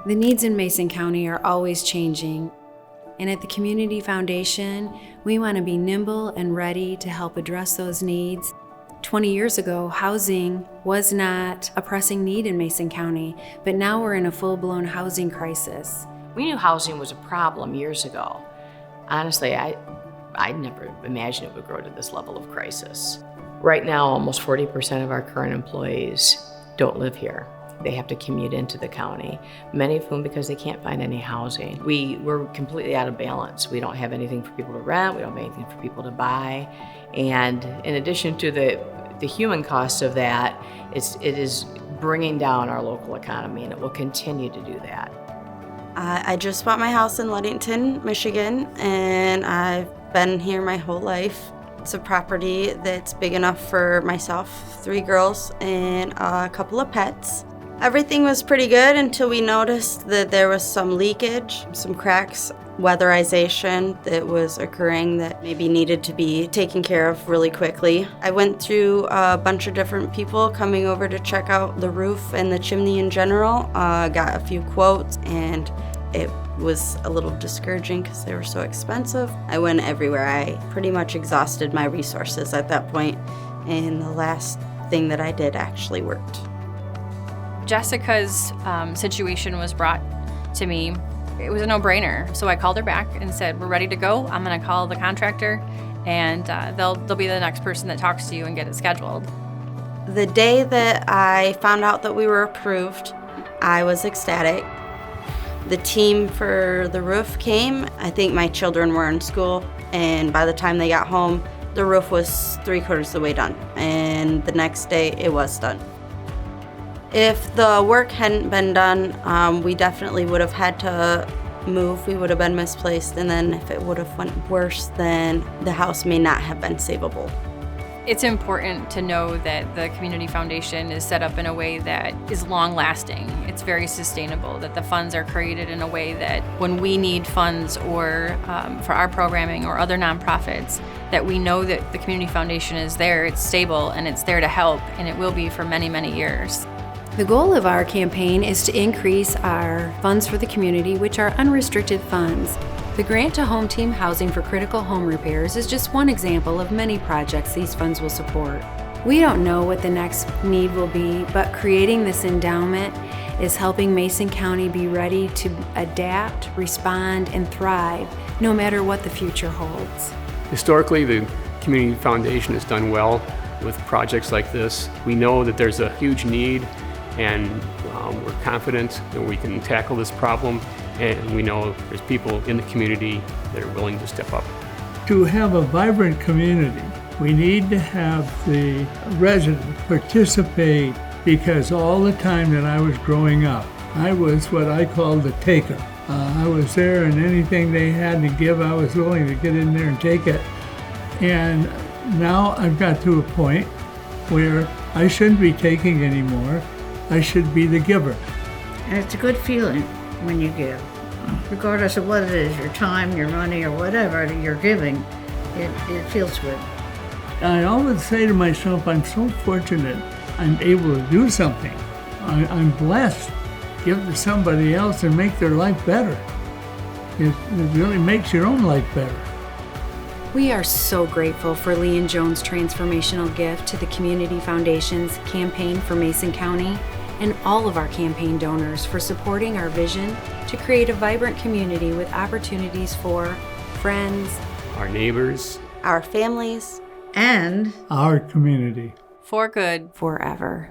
The needs in Mason County are always changing, and at the Community Foundation, we want to be nimble and ready to help address those needs. 20 years ago, housing was not a pressing need in Mason County, but now we're in a full-blown housing crisis. We knew housing was a problem years ago. Honestly, I never imagined it would grow to this level of crisis. Right now, almost 40% of our current employees don't live here. They have to commute into the county, many of whom because they can't find any housing. We're completely out of balance. We don't have anything for people to rent, we don't have anything for people to buy. And in addition to the human cost of that, it is bringing down our local economy, and it will continue to do that. I just bought my house in Ludington, Michigan, and I've been here my whole life. It's a property that's big enough for myself, 3 girls, and a couple of pets. Everything was pretty good until we noticed that there was some leakage, some cracks, weatherization that was occurring that maybe needed to be taken care of really quickly. I went through a bunch of different people coming over to check out the roof and the chimney in general, got a few quotes, and it was a little discouraging because they were so expensive. I went everywhere. I pretty much exhausted my resources at that point, and the last thing that I did actually worked. Jessica's situation was brought to me. It was a no-brainer. So I called her back and said, we're ready to go. I'm gonna call the contractor, and they'll be the next person that talks to you and get it scheduled. The day that I found out that we were approved, I was ecstatic. The team for the roof came. I think my children were in school, and by the time they got home, the roof was 3/4 of the way done, and the next day it was done. If the work hadn't been done, we definitely would have had to move. We would have been misplaced, and then if it would have went worse, then the house may not have been savable. It's important to know that the Community Foundation is set up in a way that is long-lasting. It's very sustainable, that the funds are created in a way that when we need funds or for our programming or other nonprofits, that we know that the Community Foundation is there, it's stable, and it's there to help, and it will be for many, many years. The goal of our campaign is to increase our funds for the community, which are unrestricted funds. The Grant to Home Team Housing for Critical Home Repairs is just one example of many projects these funds will support. We don't know what the next need will be, but creating this endowment is helping Mason County be ready to adapt, respond, and thrive no matter what the future holds. Historically, the Community Foundation has done well with projects like this. We know that there's a huge need, and we're confident that we can tackle this problem, and we know there's people in the community that are willing to step up. To have a vibrant community, we need to have the residents participate, because all the time that I was growing up, I was what I called the taker. I was there, and anything they had to give, I was willing to get in there and take it. And now I've got to a point where I shouldn't be taking anymore. I should be the giver. And it's a good feeling when you give. Regardless of what it is, your time, your money, or whatever you're giving, it feels good. I always say to myself, I'm so fortunate I'm able to do something. I'm blessed. Give to somebody else and make their life better. It really makes your own life better. We are so grateful for Lee and Joan's transformational gift to the Community Foundation's campaign for Mason County, and all of our campaign donors for supporting our vision to create a vibrant community with opportunities for friends, Our neighbors, Our families, And Our community. For good. forever.